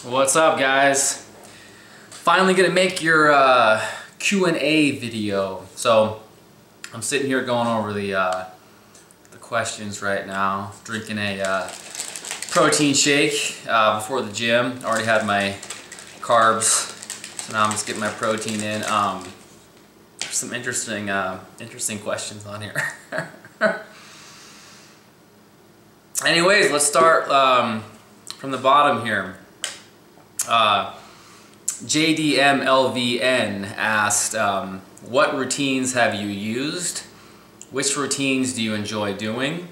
What's up, guys? Finally gonna make your Q&A video. So I'm sitting here going over the questions right now, drinking a protein shake before the gym. Already had my carbs, so now I'm just getting my protein in. There's some interesting questions on here. Anyways, let's start from the bottom here. JDMLVN asked, what routines have you used? Which routines do you enjoy doing?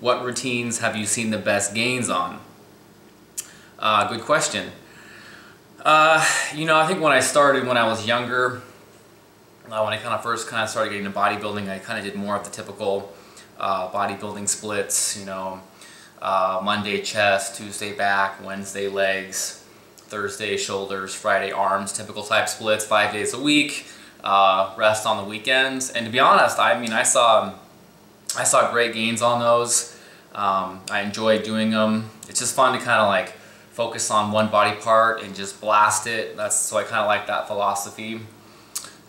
What routines have you seen the best gains on? Good question. You know, I think when I started when I was younger, when I first started getting into bodybuilding, I kind of did more of the typical bodybuilding splits, you know, Monday chest, Tuesday back, Wednesday legs, Thursday shoulders, Friday arms, typical type splits, 5 days a week, rest on the weekends. And to be honest, I mean, I saw great gains on those. I enjoyed doing them. It's just fun to kind of like focus on one body part and just blast it. So I kind of like that philosophy.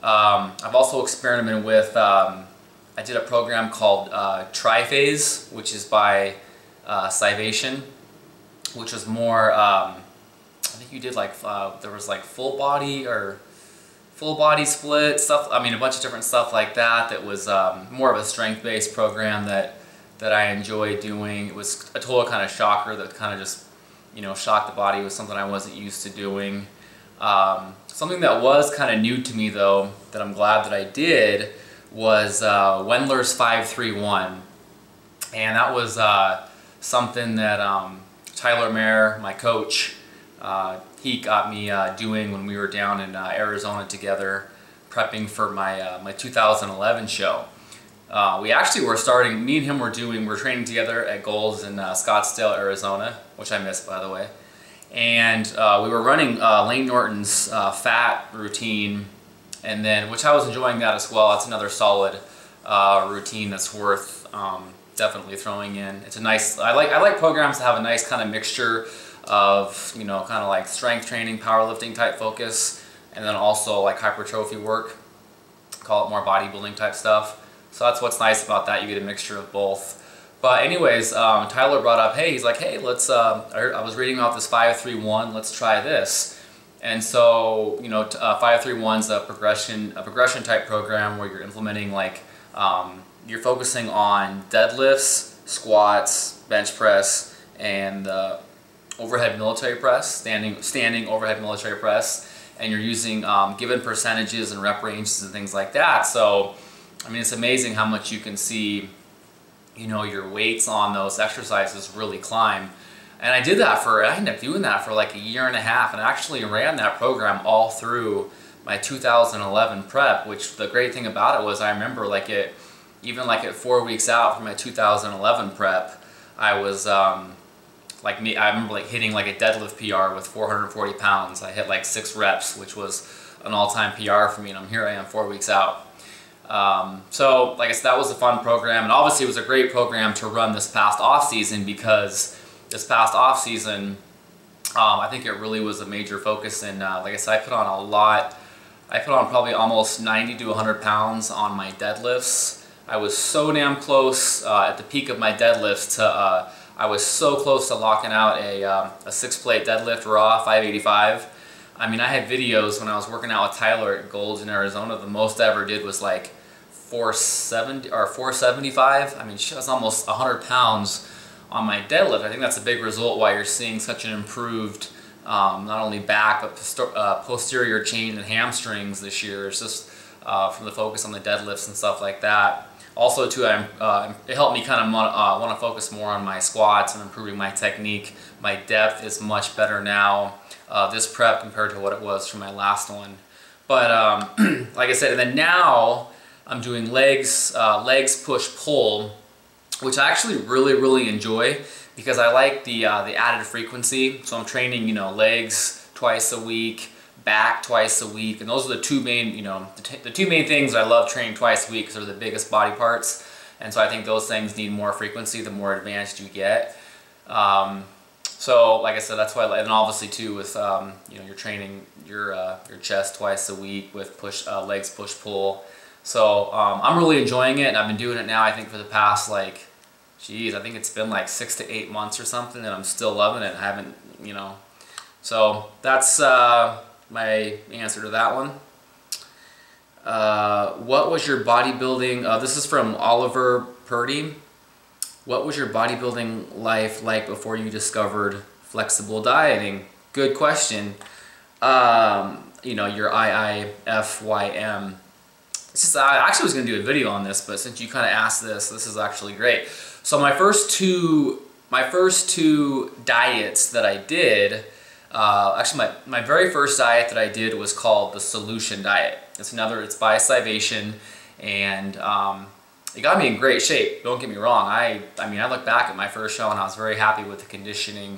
I've also experimented with, I did a program called Tri-Phase, which is by Cyvation, which was more, I think you did like, there was like full body split stuff. I mean, a bunch of different stuff like that. That was more of a strength-based program that I enjoyed doing. It was a total kind of shocker that kind of just, you know, shocked the body. It was something I wasn't used to doing. Something that was kind of new to me though, that I'm glad that I did, was Wendler's 5-3-1. And that was something that Tyler Mayer, my coach, he got me doing when we were down in Arizona together, prepping for my 2011 show. We actually were starting, me and him were training together at Gold's in Scottsdale, Arizona, which I missed, by the way. And we were running Lane Norton's fat routine, and then, which I was enjoying that as well. It's another solid routine that's worth definitely throwing in. It's a nice, I like programs that have a nice kind of mixture of, you know, kind of like strength training, powerlifting type focus, and then also like hypertrophy work, call it more bodybuilding type stuff. So that's what's nice about that, you get a mixture of both. But anyways, Tyler brought up, hey, he's like, hey, let's, I was reading off this 5-3-1, let's try this. And so, you know, 5-3-1's a progression type program where you're implementing like, you're focusing on deadlifts, squats, bench press, and overhead military press, standing overhead military press, and you're using given percentages and rep ranges and things like that. So, I mean, it's amazing how much you can see, you know, your weights on those exercises really climb. And I ended up doing that for like a year and a half, and I actually ran that program all through my 2011 prep, which the great thing about it was I remember like even like at 4 weeks out from my 2011 prep, I was, I remember like hitting like a deadlift PR with 440 pounds. I hit like 6 reps, which was an all-time PR for me, and here I am 4 weeks out. So like I said, that was a fun program, and obviously it was a great program to run this past off season, because this past off season, I think it really was a major focus. And like I said, I put on a lot. I put on probably almost 90 to 100 pounds on my deadlifts. I was so damn close at the peak of my deadlifts to, I was so close to locking out a 6-plate deadlift raw, 585. I mean, I had videos when I was working out with Tyler at Gold's in Arizona. The most I ever did was like 470 or 475. I mean, shit, was almost 100 pounds on my deadlift. I think that's a big result why you're seeing such an improved, not only back, but posterior chain and hamstrings this year. It's just from the focus on the deadlifts and stuff like that. Also, too, it helped me kind of want to focus more on my squats and improving my technique. My depth is much better now, this prep, compared to what it was from my last one. But like I said, and then now I'm doing legs push pull, which I actually really enjoy, because I like the added frequency. So I'm training, you know, legs twice a week, back twice a week, and those are the two main, you know, the two main things I love training twice a week, because they're the biggest body parts. And so I think those things need more frequency the more advanced you get. So like I said, that's why, and obviously too with you know, you're training your chest twice a week with legs push pull. So I'm really enjoying it, and I've been doing it now I think for the past like, geez, I think it's been like 6 to 8 months or something, and I'm still loving it. I haven't, you know, so that's my answer to that one. What was your bodybuilding, this is from Oliver Purdy. What was your bodybuilding life like before you discovered flexible dieting? Good question. You know, your IIFYM. I actually was going to do a video on this, but since you kind of asked this is actually great. So my first two diets that I did, actually my very first diet that I did was called the Solution Diet. It's by Scivation, and it got me in great shape. Don't get me wrong. I mean, I look back at my first show and I was very happy with the conditioning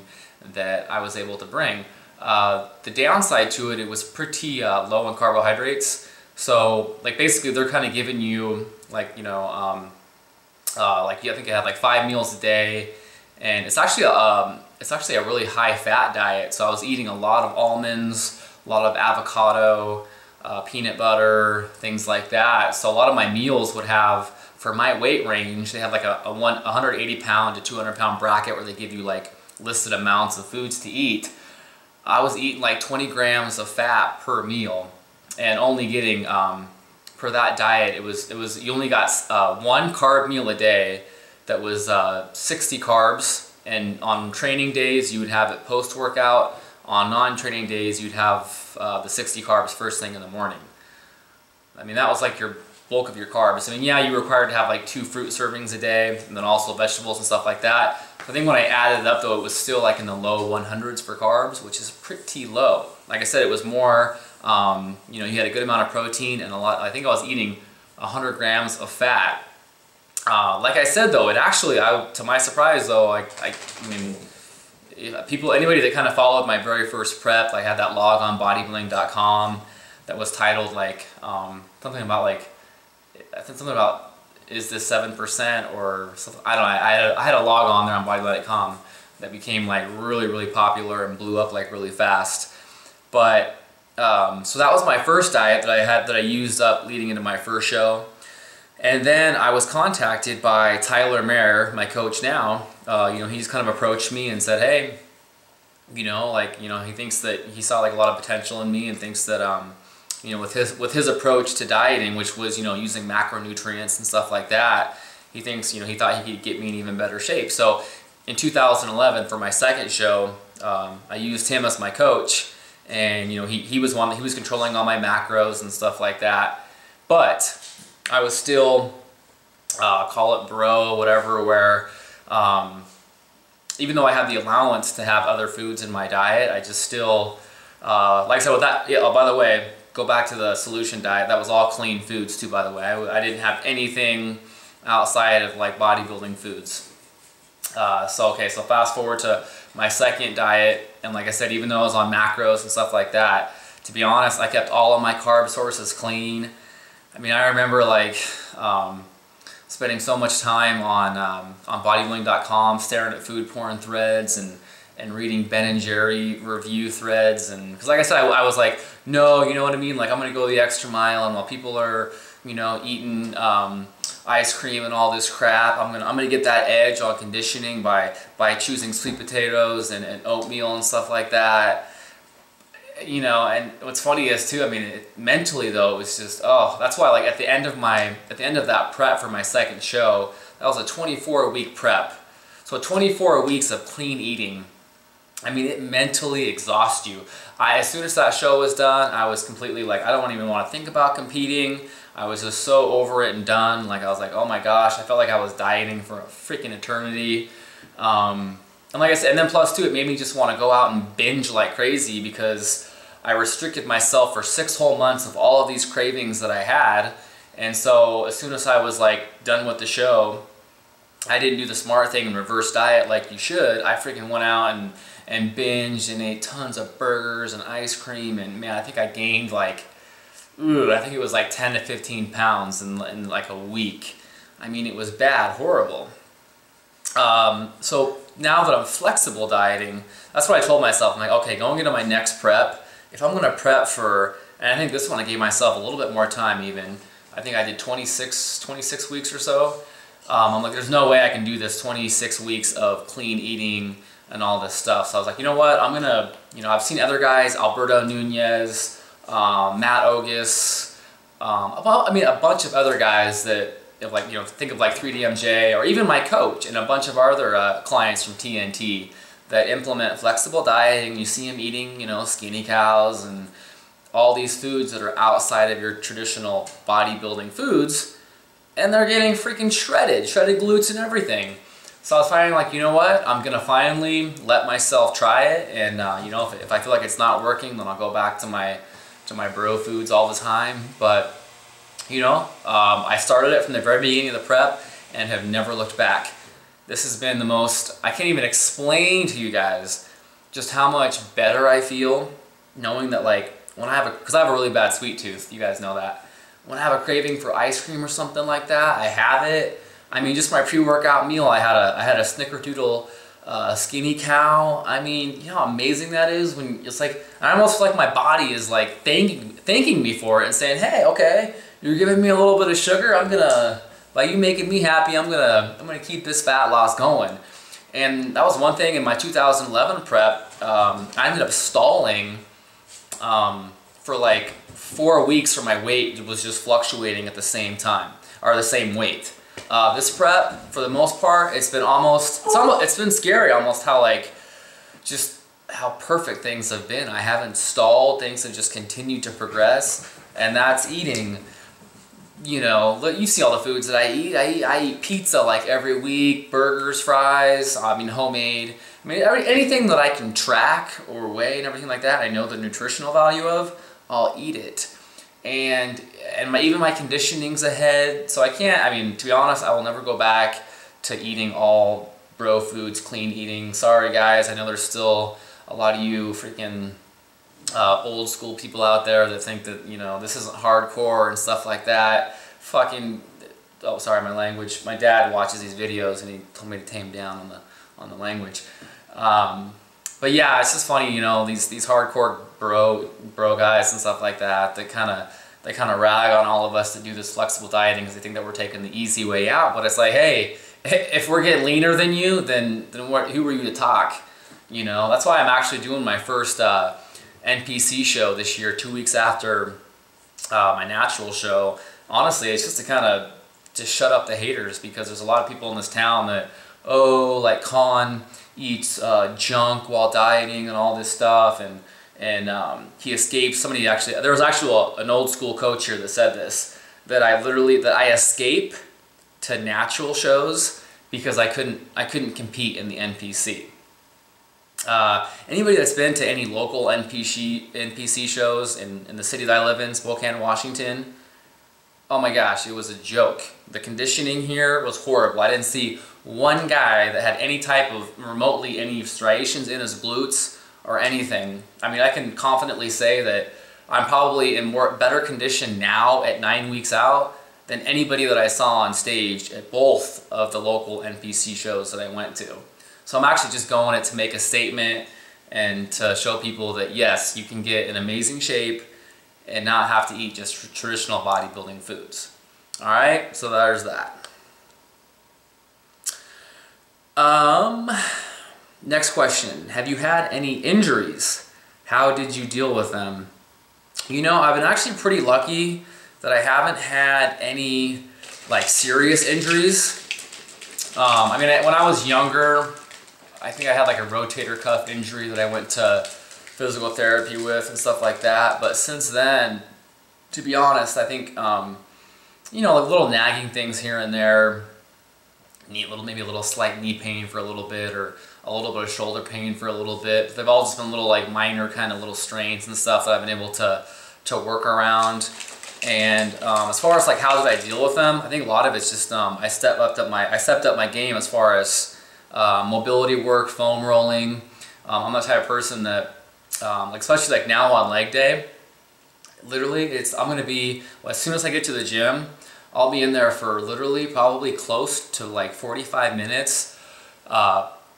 that I was able to bring. The downside to it was pretty low in carbohydrates. So like basically they're kind of giving you like, you know, like I think I had like 5 meals a day, and it's actually a really high fat diet. So I was eating a lot of almonds, a lot of avocado, peanut butter, things like that. So a lot of my meals would have, for my weight range, they have like a 180 pound to 200 pound bracket where they give you like listed amounts of foods to eat. I was eating like 20 grams of fat per meal, and only getting, for that diet, it was you only got 1 carb meal a day that was 60 carbs, and on training days you would have it post-workout. On non-training days you'd have the 60 carbs first thing in the morning. I mean, that was like your bulk of your carbs. I mean, yeah, you were required to have like 2 fruit servings a day, and then also vegetables and stuff like that. I think when I added it up though, it was still like in the low 100s for carbs, which is pretty low. Like I said, it was more, you know, you had a good amount of protein and a lot, I think I was eating 100 grams of fat. Like I said though, it actually, to my surprise though, I mean, anybody that kind of followed my very first prep, I had that log on bodybuilding.com that was titled like, something about like, I think something about, is this 7% or something, I don't know, I had a log on there on bodybuilding.com that became like really, really popular and blew up like really fast. But, so that was my first diet that I used up leading into my first show. And then I was contacted by Tyler Mayer, my coach now. You know, he's kind of approached me and said, hey, you know, like, you know, he thinks that he saw like a lot of potential in me, and thinks that, you know, with his approach to dieting, which was, you know, using macronutrients and stuff like that, he thinks, you know, he thought he could get me in even better shape. So in 2011, for my second show, I used him as my coach, and, you know, he was controlling all my macros and stuff like that. But I was still, call it bro, whatever, where even though I had the allowance to have other foods in my diet, I just still, like I said with that, yeah, oh, by the way, go back to the Solution Diet, that was all clean foods too, by the way. I didn't have anything outside of like bodybuilding foods. So fast forward to my second diet, and like I said, even though I was on macros and stuff like that, to be honest, I kept all of my carb sources clean. I mean, I remember like spending so much time on bodybuilding.com, staring at food porn threads and reading Ben and Jerry review threads, and because like I said, I was like, no, you know what I mean, like I'm gonna go the extra mile, and while people are, you know, eating ice cream and all this crap, I'm gonna get that edge on conditioning by choosing sweet potatoes and oatmeal and stuff like that. You know, and what's funny is too, I mean, mentally though, it was just, oh, that's why like at the end of that prep for my second show, that was a 24-week prep. So 24 weeks of clean eating. I mean, it mentally exhausts you. As soon as that show was done, I was completely like, I don't even want to think about competing. I was just so over it and done. Like, I was like, oh my gosh, I felt like I was dieting for a freaking eternity. And like I said, and then plus too, it made me just want to go out and binge like crazy, because I restricted myself for 6 whole months of all of these cravings that I had. And so as soon as I was like done with the show, I didn't do the smart thing and reverse diet like you should. I freaking went out and binged and ate tons of burgers and ice cream, and man, I think I gained like, I think it was like 10 to 15 pounds in like a week. I mean, it was bad, horrible. So now that I'm flexible dieting, that's what I told myself. I'm like, okay, going into my next prep, if I'm gonna prep for, and I think this one I gave myself a little bit more time even. I think I did 26 weeks or so. I'm like, there's no way I can do this 26 weeks of clean eating and all this stuff. So I was like, you know what, I'm gonna, I've seen other guys, Alberto Nunez, Matt Ogus, a bunch of other guys that, like, think of like 3DMJ, or even my coach and a bunch of our other clients from TNT that implement flexible dieting. You see them eating, skinny cows and all these foods that are outside of your traditional bodybuilding foods, and they're getting freaking shredded glutes and everything. So I was finding, like, you know what, I'm gonna finally let myself try it, and if I feel like it's not working, then I'll go back to my bro foods all the time. But I started it from the very beginning of the prep and have never looked back. This has been the most, I can't even explain to you guys just how much better I feel knowing that, like, when I have because I have a really bad sweet tooth, you guys know that. When I have a craving for ice cream or something like that, I have it. I mean, just my pre-workout meal, I had a Snickerdoodle skinny cow. I mean, you know how amazing that is when it's like, I almost feel like my body is like thanking me for it and saying, hey, okay, you're giving me a little bit of sugar. By you making me happy, I'm gonna keep this fat loss going. And that was one thing in my 2011 prep. I ended up stalling for like 4 weeks, for my weight was just fluctuating at the same time, or the same weight. This prep, for the most part, it's been scary almost how perfect things have been. I haven't stalled, things have just continued to progress, and that's eating, you see all the foods that I eat. I eat pizza like every week, burgers, fries, homemade. Anything that I can track or weigh and everything like that, I know the nutritional value of, I'll eat it. And even my conditioning's ahead, so I can't, to be honest, I will never go back to eating all bro foods, clean eating. Sorry guys, I know there's still a lot of you freaking old school people out there that think that, this isn't hardcore and stuff like that. Fucking, oh, sorry, my language. My dad watches these videos and he told me to tame down on the language. But yeah, it's just funny, these hardcore bro guys and stuff like that, they kind of rag on all of us that do this flexible dieting because they think that we're taking the easy way out. But it's like, hey, if we're getting leaner than you, then who are you to talk? That's why I'm actually doing my first NPC show this year, 2 weeks after my natural show. Honestly, it's just to kind of just shut up the haters, because there's a lot of people in this town that, like Khan eats junk while dieting and all this stuff, and he escapes. Somebody actually, there was actually an old school coach here that said this, that I escape to natural shows because I couldn't compete in the NPC. Anybody that's been to any local NPC shows in the city that I live in, Spokane, Washington, oh my gosh, it was a joke. The conditioning here was horrible. I didn't see one guy that had any type of remotely any striations in his glutes or anything. I can confidently say that I'm probably in better condition now at 9 weeks out than anybody that I saw on stage at both of the local NPC shows that I went to. So I'm actually just going it to make a statement and to show people that yes, you can get in amazing shape and not have to eat just traditional bodybuilding foods. All right, so there's that. Next question. Have you had any injuries? How did you deal with them? I've been actually pretty lucky that I haven't had any like serious injuries. When I was younger, I think I had like a rotator cuff injury that I went to physical therapy with and stuff like that. But since then, to be honest, I think, like little nagging things here and there, maybe a little slight knee pain for a little bit, or a little bit of shoulder pain for a little bit. But they've all just been little like minor kind of little strains and stuff that I've been able to work around. And as far as like how did I deal with them, I think a lot of it's just I stepped up my game as far as mobility work, foam rolling. I'm the type of person that especially like now on leg day, literally I'm gonna be, as soon as I get to the gym, I'll be in there for literally probably close to like 45 minutes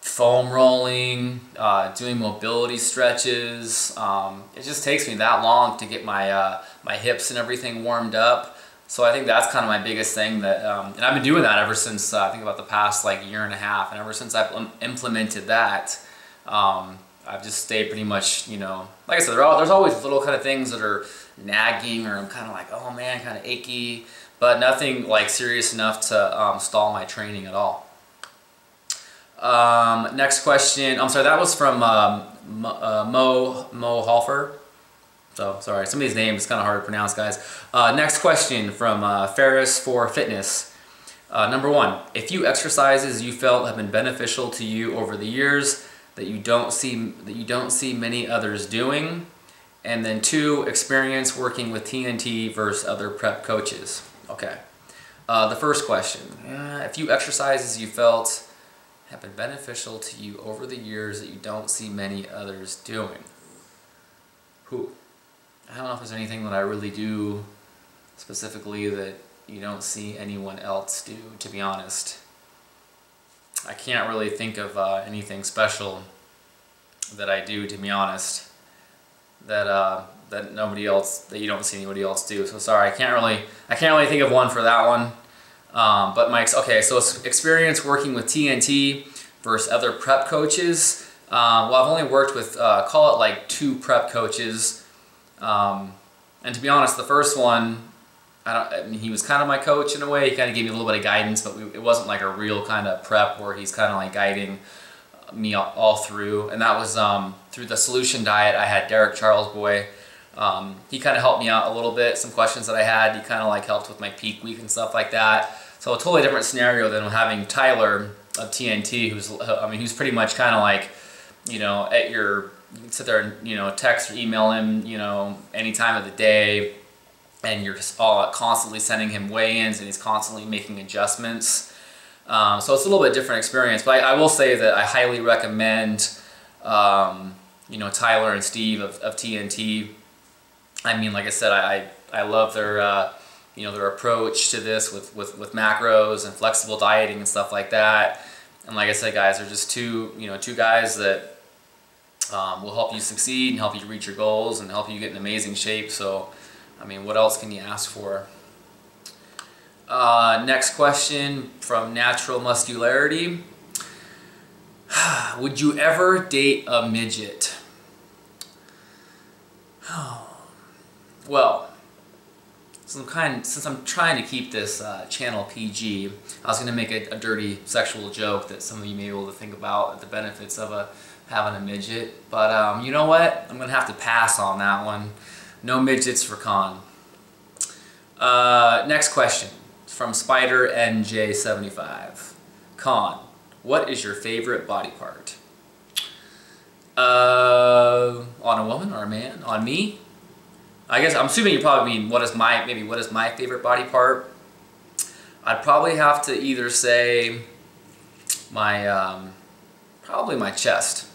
foam rolling, doing mobility stretches. It just takes me that long to get my my hips and everything warmed up. So I think that's kind of my biggest thing that, and I've been doing that ever since I think about the past like year and a half, and ever since I've implemented that, I've just stayed pretty much, you know, like I said, there's always little kind of things that are nagging, or I'm kind of like, oh man, kind of achy, but nothing like serious enough to stall my training at all. Next question, I'm sorry, that was from Mo Halfer. So, sorry, some of these names is kind of hard to pronounce, guys. Next question from Ferris for Fitness. Number 1, a few exercises you felt have been beneficial to you over the years that you don't see many others doing. And then 2, experience working with TNT versus other prep coaches. Okay. The first question, a few exercises you felt have been beneficial to you over the years that you don't see many others doing. I don't know if there's anything that I really do specifically that you don't see anyone else do, to be honest. I can't really think of anything special that I do, to be honest, that that you don't see anybody else do. So sorry, I can't really think of one for that one. But so experience working with TNT versus other prep coaches. Well, I've only worked with call it like 2 prep coaches. And to be honest, the first one, I mean, he was kind of my coach in a way. He kind of gave me a little bit of guidance, but it wasn't like a real kind of prep where he's kind of like guiding me all through. And that was through the Solution Diet. I had Derek Charlesboy. He kind of helped me out a little bit. Some questions that I had, he kind of like helped with my peak week and stuff like that. So a totally different scenario than having Tyler of TNT, who's pretty much kind of like, you know, you can sit there and, you know, text or email him, you know, any time of the day, and you're just constantly sending him weigh-ins, and he's constantly making adjustments. So it's a little bit different experience, but I will say that I highly recommend, you know, Tyler and Steve of TNT. I mean, like I said, I love their, you know, their approach to this with macros and flexible dieting and stuff like that. And like I said, guys, they're just two guys that will help you succeed and help you reach your goals and help you get in amazing shape. So, I mean, what else can you ask for? Next question from Natural Muscularity. Would you ever date a midget? Well, since I'm trying to keep this channel PG, I was going to make a dirty sexual joke that some of you may be able to think about the benefits of having a midget. But you know what? I'm going to have to pass on that one. No midgets for Con. Next question from Spider NJ75. Con, what is your favorite body part? On a woman or a man? On me? I guess I'm assuming you probably mean what is my favorite body part? I'd probably have to either say my probably my chest.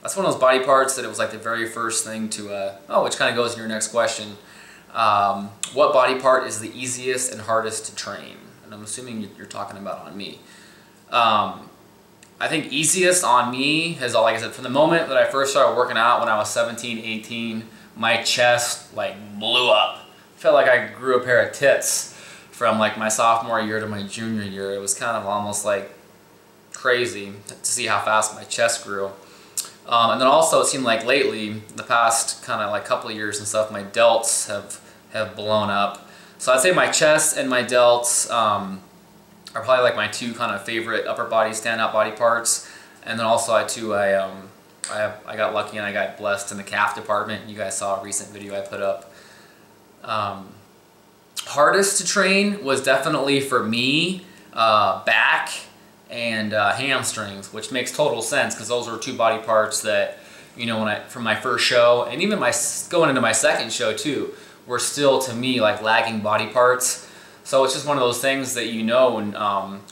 That's one of those body parts that it was like the very first thing to which kind of goes in your next question. What body part is the easiest and hardest to train? And I'm assuming you're talking about on me. I think easiest on me is, like I said, from the moment that I first started working out when I was 17, 18, my chest like blew up. I felt like I grew a pair of tits from like my sophomore year to my junior year. It was kind of almost like crazy to see how fast my chest grew. And then also it seemed like lately, the past kind of like couple of years and stuff, my delts have blown up. So I'd say my chest and my delts are probably like my 2 kind of favorite upper body standout body parts. And then also I got lucky and I got blessed in the calf department. You guys saw a recent video I put up. Hardest to train was definitely for me back and hamstrings, which makes total sense because those are 2 body parts that, you know, from my first show and even going into my second show too, were still to me like lagging body parts. So it's just one of those things that, you know, when,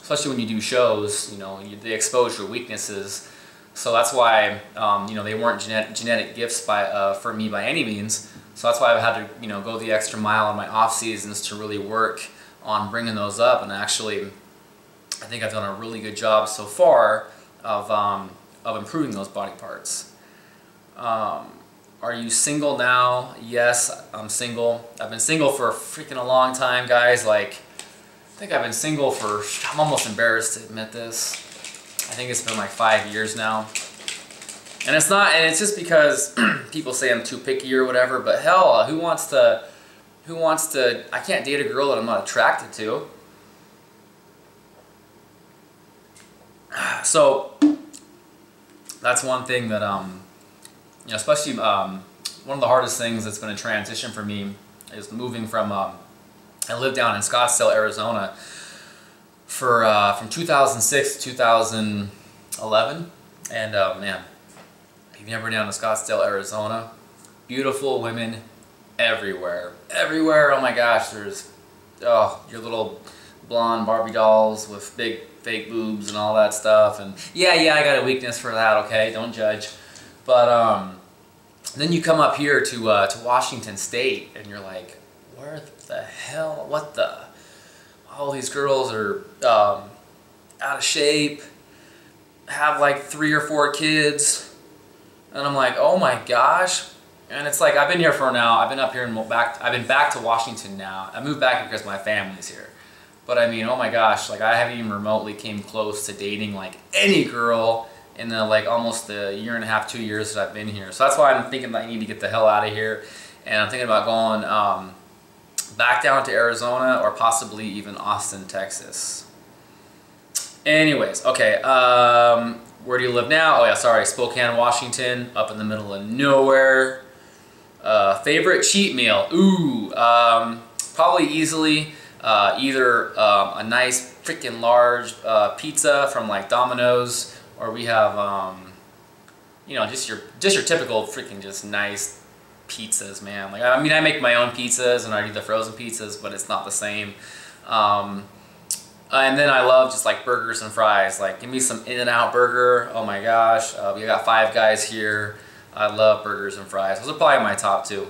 especially when you do shows, you know, they expose your weaknesses. So that's why, you know, they weren't genetic gifts for me by any means. So that's why I've had to, you know, go the extra mile in my off seasons to really work on bringing those up. And actually, I think I've done a really good job so far of improving those body parts. Are you single now? Yes, I'm single. I've been single for freaking a long time, guys. Like, I think I've been single for, I'm almost embarrassed to admit this. I think it's been like 5 years now. And it's not, and it's just because people say I'm too picky or whatever, but hell, who wants to, I can't date a girl that I'm not attracted to. So, that's one thing that, you know, especially one of the hardest things that's been a transition for me is moving from, I lived down in Scottsdale, Arizona from 2006 to 2011, and man, if you've never been down to Scottsdale, Arizona, beautiful women everywhere, everywhere. Oh my gosh, there's your little blonde Barbie dolls with big fake boobs and all that stuff, and yeah, I got a weakness for that. Okay, don't judge. But then you come up here to Washington State, and you're like, where the hell? What the? All these girls are out of shape, have like 3 or 4 kids. And I'm like, oh my gosh. And it's like, I've been here for now. I've been up here and I've been back to Washington now. I moved back because my family's here. But I mean, oh my gosh, like I haven't even remotely came close to dating like any girl in the like almost the 1.5 to 2 years that I've been here. So that's why I'm thinking that I need to get the hell out of here. And I'm thinking about going back down to Arizona or possibly even Austin, Texas. Anyways, okay. Where do you live now? Oh yeah, sorry, Spokane, Washington, up in the middle of nowhere. Favorite cheat meal? Ooh, probably easily either a nice freaking large pizza from like Domino's, or we have you know, just your typical freaking just nice pizzas, man. Like, I mean, I make my own pizzas and I do the frozen pizzas, but it's not the same. And then I love just like burgers and fries. Like, give me some In-N-Out burger. Oh my gosh. We got Five Guys here. I love burgers and fries. Those are probably my top 2.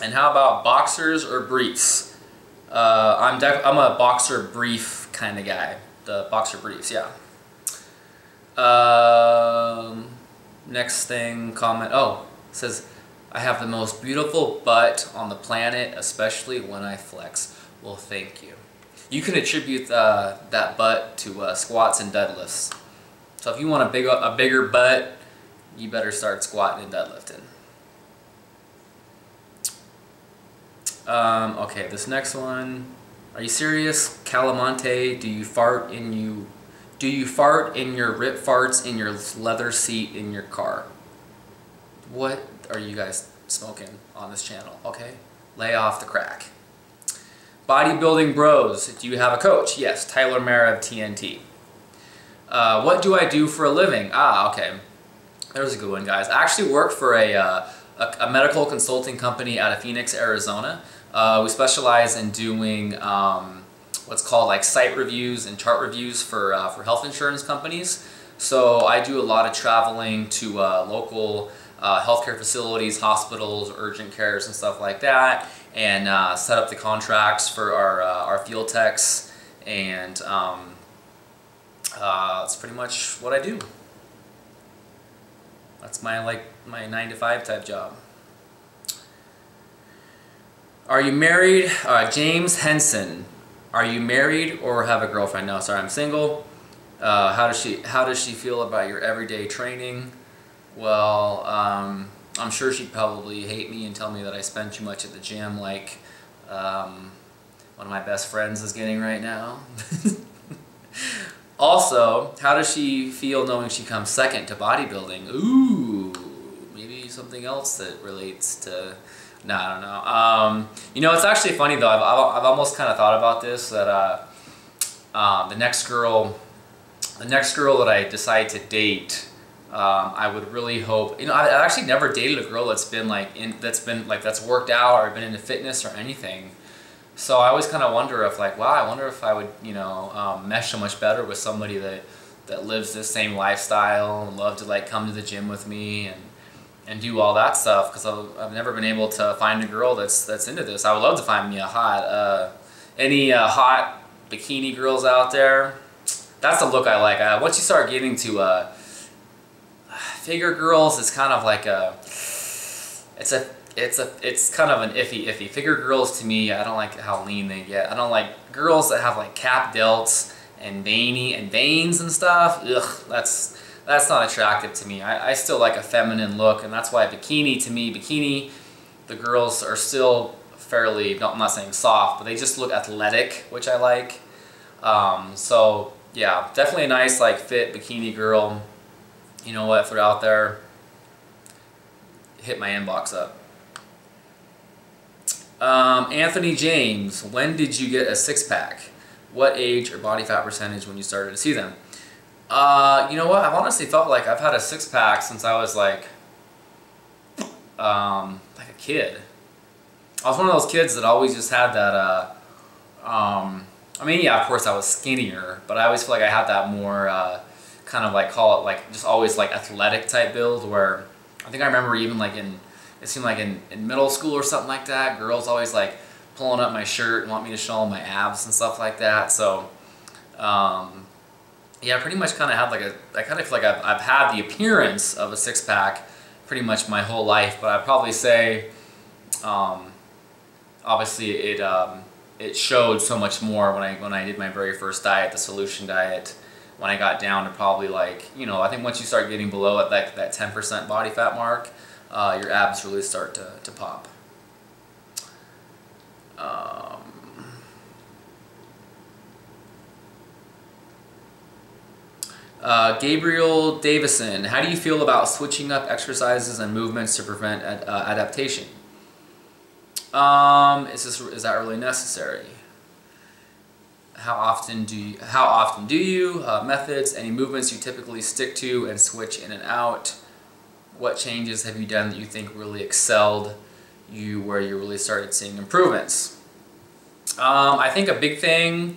And how about boxers or briefs? I'm a boxer brief kind of guy. The boxer briefs, yeah. Next thing, comment. Oh, it says, I have the most beautiful butt on the planet, especially when I flex. Well, thank you. You can attribute that butt to squats and deadlifts. So if you want a bigger butt, you better start squatting and deadlifting. Okay, this next one. Are you serious, Calamonte? Do you fart in your rip farts in your leather seat in your car? What are you guys smoking on this channel? Okay, lay off the crack. Bodybuilding bros, do you have a coach? Yes, Tyler Mara of TNT. What do I do for a living? Ah, okay. There's a good one, guys. I actually work for a medical consulting company out of Phoenix, Arizona. We specialize in doing what's called like site reviews and chart reviews for health insurance companies. So I do a lot of traveling to local healthcare facilities, hospitals, urgent cares, and stuff like that, and set up the contracts for our field techs, and that's pretty much what I do. That's my 9-to-5 type job. Are you married? James Henson. Are you married or have a girlfriend? No, sorry, I'm single. How does she feel about your everyday training? Well, I'm sure she'd probably hate me and tell me that I spend too much at the gym, like one of my best friends is getting right now. Also, how does she feel knowing she comes second to bodybuilding? Ooh, maybe something else that relates to... No, I don't know. You know, it's actually funny though. I've almost kind of thought about this, that the next girl that I decide to date, I would really hope. You know, I've actually never dated a girl that's worked out or been into fitness or anything. So I always kind of wonder if, like, wow, I wonder if I would, you know, mesh so much better with somebody that lives this same lifestyle and love to like come to the gym with me and do all that stuff, because I've never been able to find a girl that's into this. I would love to find me a hot, any hot bikini girls out there, that's the look I like. Once you start getting to figure girls, it's kind of like it's kind of an iffy. Figure girls to me, I don't like how lean they get. I don't like girls that have like cap delts and veins and stuff. Ugh, that's not attractive to me. I still like a feminine look, and that's why bikini, to me, the girls are still fairly, I'm not saying soft, but they just look athletic, which I like. So yeah, definitely a nice like fit bikini girl. You know what, if they're out there, hit my inbox up. Anthony James, when did you get a six-pack? What age or body fat percentage when you started to see them? You know what, I've honestly felt like I've had a six-pack since I was like a kid. I was one of those kids that always just had that, I mean, yeah, of course I was skinnier, but I always feel like I had that more, kind of like, call it like, just always like athletic type build, where I think I remember even like it seemed like in middle school or something like that, girls always like pulling up my shirt and want me to show them my abs and stuff like that. So, yeah, I pretty much kind of had like I kind of feel like I've had the appearance of a six-pack pretty much my whole life, but I'd probably say, obviously it showed so much more when I did my very first diet, the solution diet, when I got down to probably like, you know, I think once you start getting below at that 10% body fat mark, your abs really start to pop. Gabriel Davison, how do you feel about switching up exercises and movements to prevent adaptation? Is that really necessary? How often do you methods, any movements you typically stick to and switch in and out? What changes have you done that you think really excelled you, where you really started seeing improvements? I think a big thing,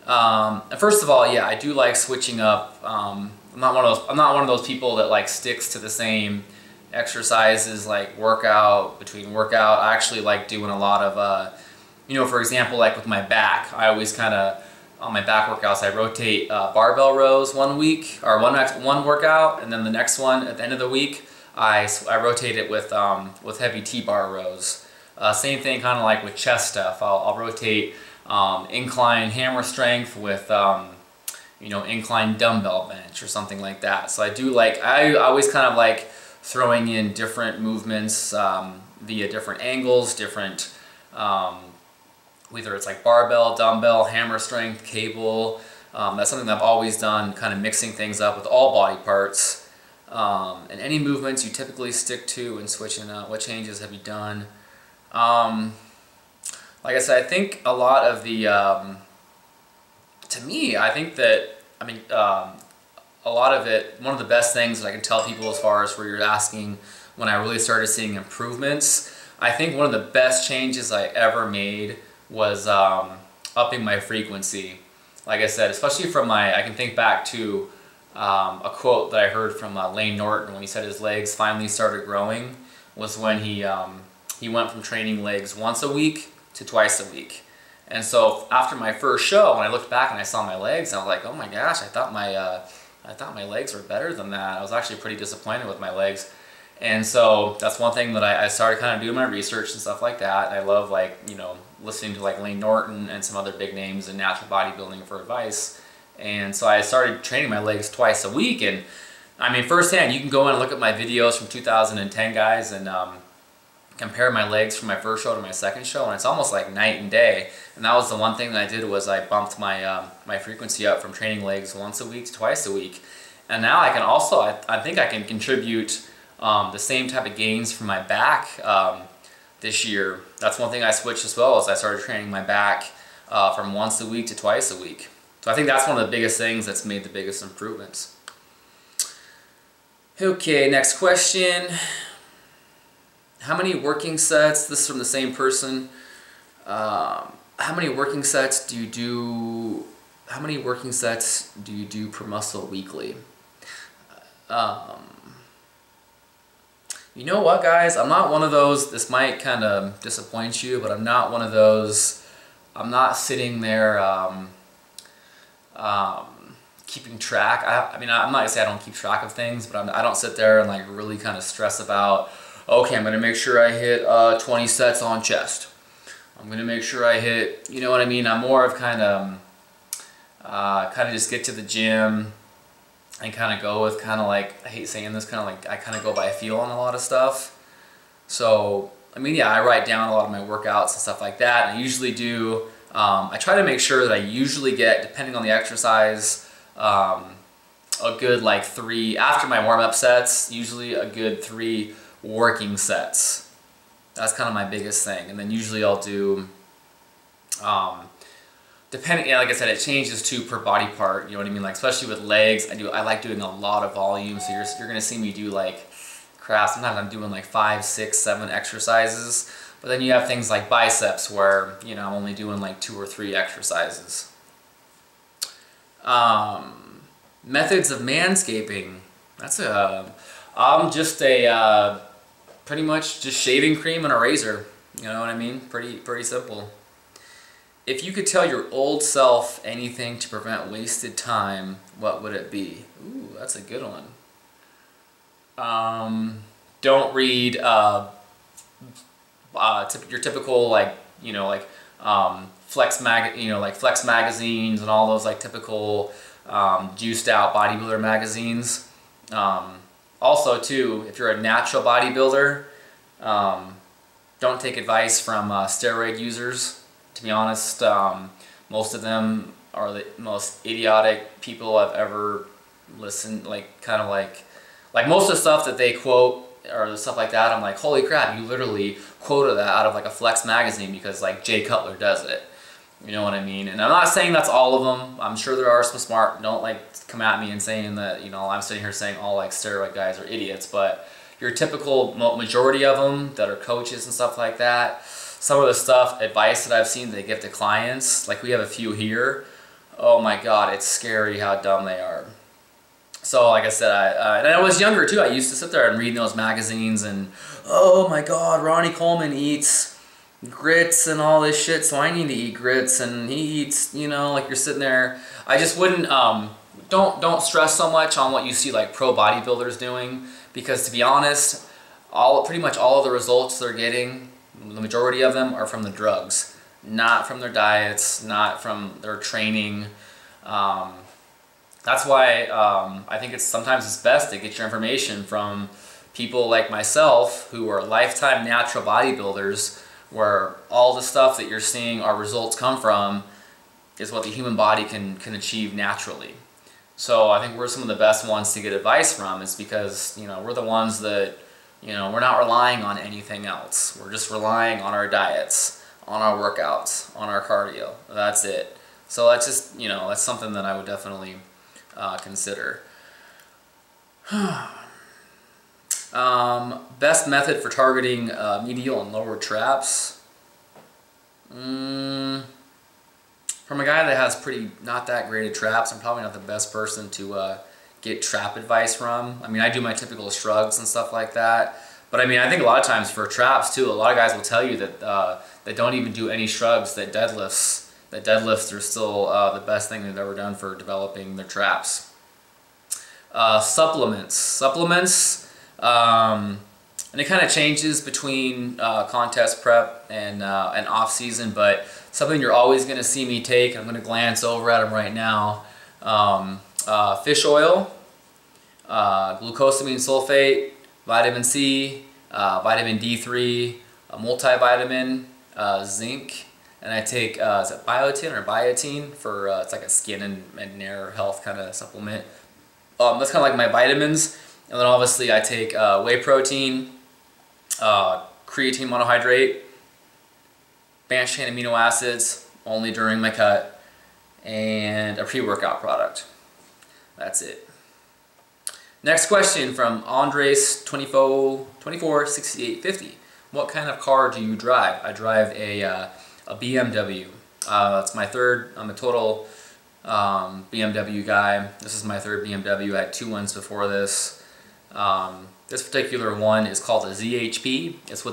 first of all, yeah, I do like switching up. I'm not one of those people that like sticks to the same exercises like between workout. I actually like doing a lot of, you know, for example, like with my back, I always kind of, on my back workouts, I rotate barbell rows one week, or one workout, and then the next one at the end of the week, I rotate it with heavy T-bar rows. Same thing kind of like with chest stuff. I'll rotate incline hammer strength with you know, incline dumbbell bench or something like that. So I always kind of like throwing in different movements via different angles, different whether it's like barbell, dumbbell, hammer strength, cable. That's something that I've always done, kind of mixing things up with all body parts. And any movements you typically stick to and switching out. What changes have you done? Like I said, I think a lot of the, to me, I think that, I mean, a lot of it, one of the best things that I can tell people as far as where you're asking when I really started seeing improvements, I think one of the best changes I ever made was upping my frequency. Like I said, especially from I can think back to a quote that I heard from Lane Norton when he said his legs finally started growing, was when he went from training legs once a week to twice a week. And so after my first show, when I looked back and I saw my legs, I was like, oh my gosh, I thought my legs were better than that. I was actually pretty disappointed with my legs. And so that's one thing that I started kind of doing my research and stuff like that. And I love, like, you know, listening to like Lane Norton and some other big names in natural bodybuilding for advice. And so I started training my legs twice a week. And I mean, firsthand, you can go in and look at my videos from 2010, guys, and compare my legs from my first show to my second show, and it's almost like night and day. And that was the one thing that I did, was I bumped my my frequency up from training legs once a week to twice a week. And now I can also, I think I can contribute the same type of gains from my back this year. That's one thing I switched as well, is I started training my back from once a week to twice a week. So I think that's one of the biggest things that's made the biggest improvements. Okay, next question. How many working sets, this is from the same person, how many working sets do you do per muscle weekly? You know what, guys, I'm not one of those, this might kind of disappoint you, but I'm not one of those, I'm not sitting there keeping track. I mean, I'm not gonna say I don't keep track of things, but I don't sit there and like really kind of stress about, okay, I'm gonna make sure I hit 20 sets on chest. I'm gonna make sure I hit, you know what I mean? I'm more of kind of just get to the gym and kind of go with kind of like, I hate saying this, kind of like I kind of go by feel on a lot of stuff. So, I mean, yeah, I write down a lot of my workouts and stuff like that. And I usually do, I try to make sure that I usually get, depending on the exercise, a good like 3, after my warm-up sets, usually a good 3 working sets. That's kind of my biggest thing. And then usually I'll do, depending, like I said, it changes too per body part, you know what I mean? Like, especially with legs, I like doing a lot of volume. So you're gonna see me do like, crap, sometimes I'm doing like 5, 6, 7 exercises. But then you have things like biceps where, you know, I'm only doing like 2 or 3 exercises. Methods of manscaping. That's just a, pretty much just shaving cream and a razor. You know what I mean? Pretty simple. If you could tell your old self anything to prevent wasted time, what would it be? Ooh, that's a good one. Don't read your typical like, you know, like Flex magazines and all those like typical juiced out bodybuilder magazines. Also too, if you're a natural bodybuilder, don't take advice from steroid users. To be honest, most of them are the most idiotic people I've ever listened, like kind of like most of the stuff that they quote or the stuff like that, I'm like, holy crap, you literally quoted that out of like a Flex magazine because like Jay Cutler does it. You know what I mean? And I'm not saying that's all of them. I'm sure there are some smart, don't like come at me and saying that, you know, I'm sitting here saying all like steroid guys are idiots, but your typical majority of them that are coaches and stuff like that, some of the stuff, advice that I've seen they give to clients, like we have a few here, oh my God, it's scary how dumb they are. So like I said, and I was younger too, I used to sit there and read those magazines and, oh my God, Ronnie Coleman eats grits and all this shit, so I need to eat grits, and he eats, you know, like you're sitting there. I just wouldn't, don't stress so much on what you see like pro bodybuilders doing, because to be honest, pretty much all of the results they're getting, the majority of them are from the drugs, not from their diets, not from their training. That's why I think sometimes it's best to get your information from people like myself who are lifetime natural bodybuilders, where all the stuff that you're seeing our results come from is what the human body can achieve naturally. So I think we're some of the best ones to get advice from, is because, you know, we're the ones that, you know, we're not relying on anything else. We're just relying on our diets, on our workouts, on our cardio. That's it. So that's just, you know, that's something that I would definitely consider. Best method for targeting medial and lower traps. From a guy that has not that great at traps, I'm probably not the best person to get trap advice from. I mean, I do my typical shrugs and stuff like that. But I mean, I think a lot of times for traps too, a lot of guys will tell you that they don't even do any shrugs, that deadlifts are still the best thing they've ever done for developing their traps. Supplements, and it kind of changes between contest prep and off season, but something you're always going to see me take, I'm going to glance over at them right now, fish oil, glucosamine sulfate, vitamin C, vitamin D3, a multivitamin, zinc, and I take, is it biotin or biotin for, it's like a skin and hair health kind of supplement. That's kind of like my vitamins. And then obviously I take whey protein, creatine monohydrate, branched chain amino acids only during my cut, and a pre-workout product. That's it. Next question from Andres246850. What kind of car do you drive? I drive a BMW. That's my third. I'm a total BMW guy. This is my third BMW. I had 2 ones before this. This particular one is called a ZHP. It's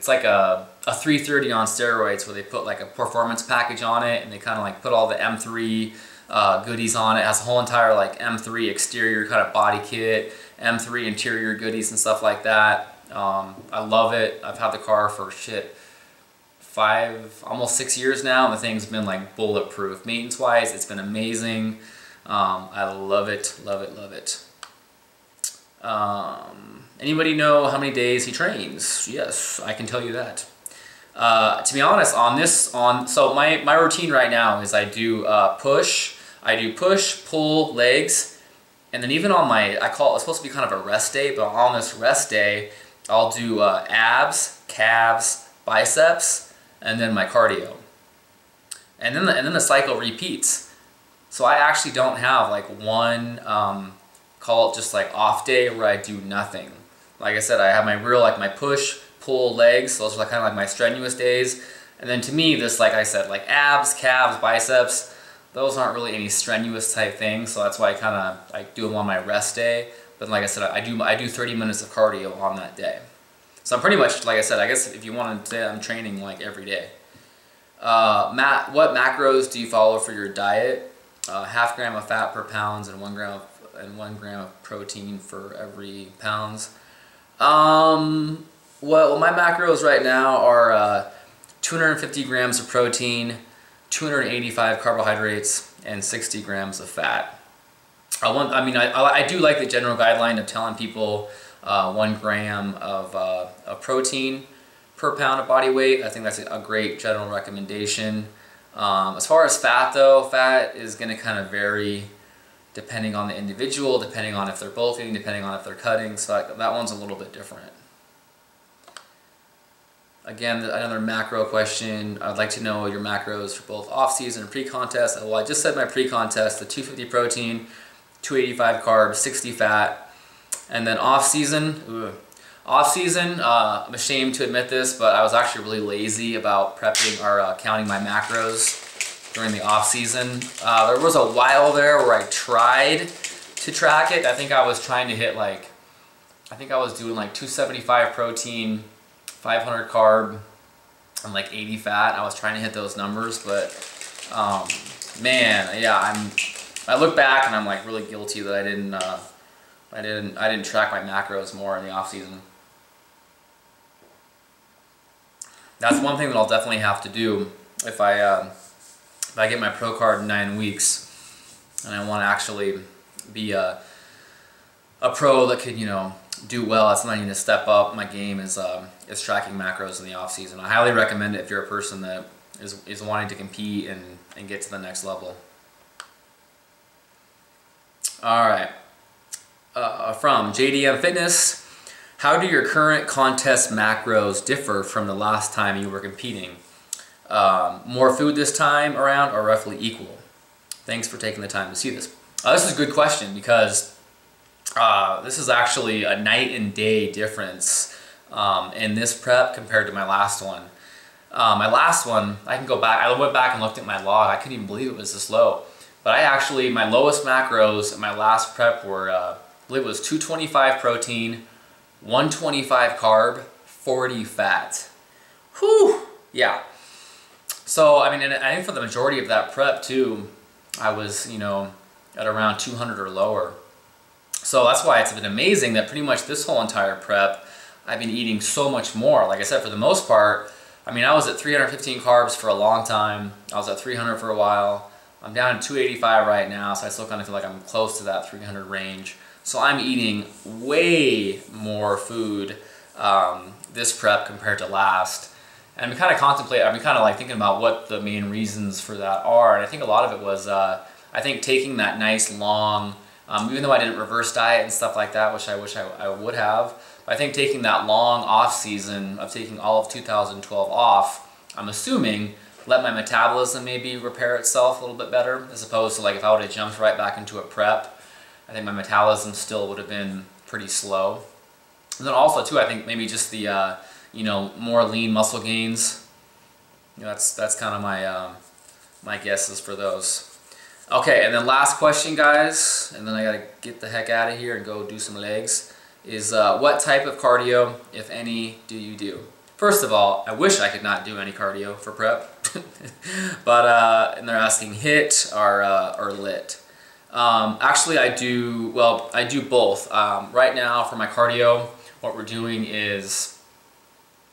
like a 330 on steroids, where they put like a performance package on it, and they kind of like put all the M3 goodies on it. It has a whole entire like M3 exterior kind of body kit, M3 interior goodies and stuff like that. I love it. I've had the car for shit, almost 6 years now, and the thing's been like bulletproof. Maintenance wise, it's been amazing. I love it, love it, love it. Anybody know how many days he trains? Yes, I can tell you that. To be honest, so my routine right now is I do push, pull, legs, and then even on it's supposed to be kind of a rest day, but on this rest day, I'll do abs, calves, biceps, and then my cardio. And then the cycle repeats. So I actually don't have like one, call it just like off day where I do nothing. Like I said, I have my push, pull, legs. Those are like, kind of like my strenuous days. And then to me, this, like I said, like abs, calves, biceps, those aren't really any strenuous type things. So that's why I kind of do them on my rest day. But like I said, I do 30 minutes of cardio on that day. So I'm pretty much, like I said, I guess if you want to say I'm training like every day. What macros do you follow for your diet? 0.5 gram of fat per pound and 1 gram of protein for every pounds. Well, my macros right now are 250 grams of protein, 285 carbohydrates, and 60 grams of fat. I do like the general guideline of telling people 1 gram of protein per pound of body weight. I think that's a great general recommendation. As far as fat though, fat is going to kind of vary depending on the individual, depending on if they're bulking, depending on if they're cutting, so that one's a little bit different. Again, another macro question. I'd like to know your macros for both off-season and pre-contest. Well, I just said my pre-contest, the 250 protein, 285 carbs, 60 fat. And then off-season, I'm ashamed to admit this, but I was actually really lazy about prepping or counting my macros during the off-season. There was a while there where I tried to track it. I think I was trying to hit I was doing like 275 protein, 500 carb, and like 80 fat. I was trying to hit those numbers, but man, yeah, I look back and I'm like really guilty that I didn't track my macros more in the off season. That's one thing that I'll definitely have to do if I get my pro card in 9 weeks and I want to actually be a pro that could, do well. That's something I need to step up my game is tracking macros in the off season. I highly recommend it if you're a person that is wanting to compete and get to the next level. All right. From JDM Fitness, how do your current contest macros differ from the last time you were competing? More food this time around or roughly equal? Thanks for taking the time to see this. This is a good question because this is actually a night and day difference in this prep compared to my last one. My last one, I went back and looked at my log. I couldn't even believe it was this low. But my lowest macros in my last prep were, I believe it was 225 protein, 125 carb, 40 fat. Whew, yeah. So, and I think for the majority of that prep too, I was, at around 200 or lower. So that's why it's been amazing that pretty much this whole entire prep, I've been eating so much more. Like I said, for the most part, I was at 315 carbs for a long time. I was at 300 for a while. I'm down to 285 right now, so I still kind of feel like I'm close to that 300 range. So I'm eating way more food this prep compared to last. And I'm kind of thinking about what the main reasons for that are. And I think a lot of it was, I think taking that nice long, even though I didn't reverse diet and stuff like that, which I wish I would have, but I think taking that long off season of taking all of 2012 off, I'm assuming let my metabolism maybe repair itself a little bit better, as opposed to like if I would have jumped right back into a prep, I think my metabolism still would have been pretty slow. And then also too, I think maybe just the more lean muscle gains. That's kind of my guesses for those. Okay, and then last question, guys, and then I gotta get the heck out of here and go do some legs, is what type of cardio, if any, do you do? First of all, I wish I could not do any cardio for prep. But and they're asking HIIT or lit. Actually, I do both. Right now for my cardio, what we're doing is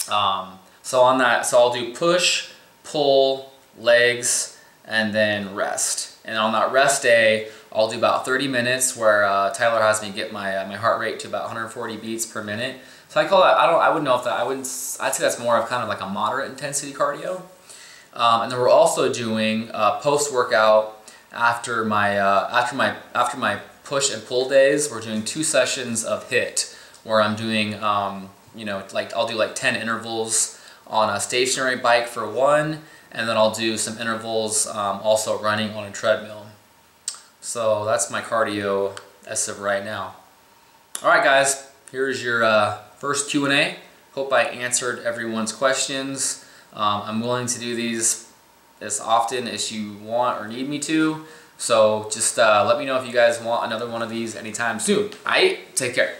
so I'll do push, pull, legs, and then rest. And on that rest day, I'll do about 30 minutes where Tyler has me get my my heart rate to about 140 beats per minute. So I call that, I wouldn't know if that, I'd say that's more of kind of like a moderate intensity cardio. And then we're also doing post-workout after my push and pull days. We're doing 2 sessions of HIIT where I'm doing you know, like I'll do like 10 intervals on a stationary bike for 1, and then I'll do some intervals also running on a treadmill. So that's my cardio as of right now. All right, guys, here's your first Q&A. Hope I answered everyone's questions. I'm willing to do these as often as you want or need me to. So just let me know if you guys want another one of these anytime soon. All right, take care.